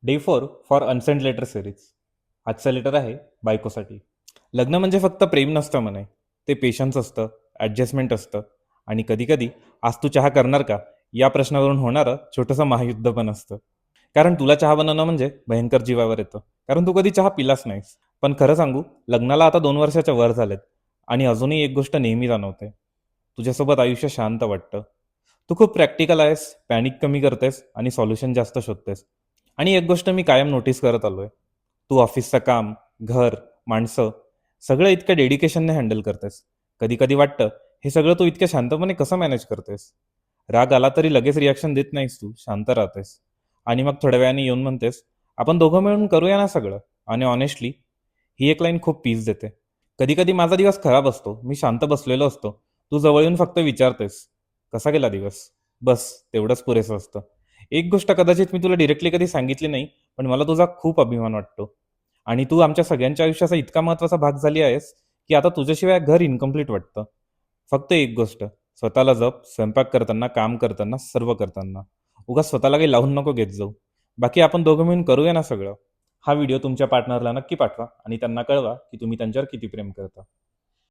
Day 4 for unsent letter series. आजचं letter आहे बायकोसाठी. लग्न म्हणजे फक्त प्रेम नसतं म्हणे, ते पेशन्स असतं, ॲडजस्टमेंट असतं आणि कधीकधी आज तू चहा करणार का या प्रश्नावरून होणारं छोटंसं महायुद्ध पण असतं. कारण तुला चहा बनवणं म्हणजे भयंकर जीवावर येतं, कारण तू कधी चहा पिलाच नाहीस. पण खरं सांगू, लग्नाला आता 2 वर्षाच्या वर झालेत आणि अजूनही एक गोष्ट नेहमी जाणवते, तुझ्यासोबत आयुष्य शांत वाटतं. तू खूप प्रॅक्टिकल आहेस, पॅनिक कमी करतेस आणि सॉल्युशन जास्त शोधतेस. आणि एक गोष्ट मी कायम नोटीस करत आलोय, तू ऑफिसचं काम, घर, माणसं सगळं इतक्या डेडिकेशनने हँडल करतेस. कधी कधी वाटतं, हे सगळं तू इतक्या शांतपणे कसं मॅनेज करतेस. राग आला तरी लगेच रिॲक्शन देत नाहीस, तू शांत राहतेस आणि मग थोड्या वेळाने येऊन म्हणतेस, आपण दोघं मिळून करूया ना सगळं. आणि ऑनेस्टली ही एक लाईन खूप पीस देते. कधी कधी माझा दिवस खराब असतो, मी शांत बसलेलो असतो, तू जवळ येऊन फक्त विचारतेस, कसा गेला दिवस. बस तेवढंच पुरेसं असतं. एक गोष्ट कदाचित मी तुला डिरेक्टली कधी सांगितली नाही, पण मला तुझा खूप अभिमान वाटतो. आणि तू आमच्या सगळ्यांच्या आयुष्याचा इतका महत्वाचा भाग झाली आहेस, की आता तुझ्याशिवाय घर इनकम्प्लीट वाटतं. फक्त एक गोष्ट, स्वतःला जप, स्वयंपाक करताना, काम करताना, सर्व करताना. उगाच स्वतःला काही लावून नको घेत जाऊ. बाकी आपण दोघं मिळून करूया ना सगळं. हा व्हिडिओ तुमच्या पार्टनरला नक्की पाठवा आणि त्यांना कळवा की तुम्ही त्यांच्यावर किती प्रेम करता.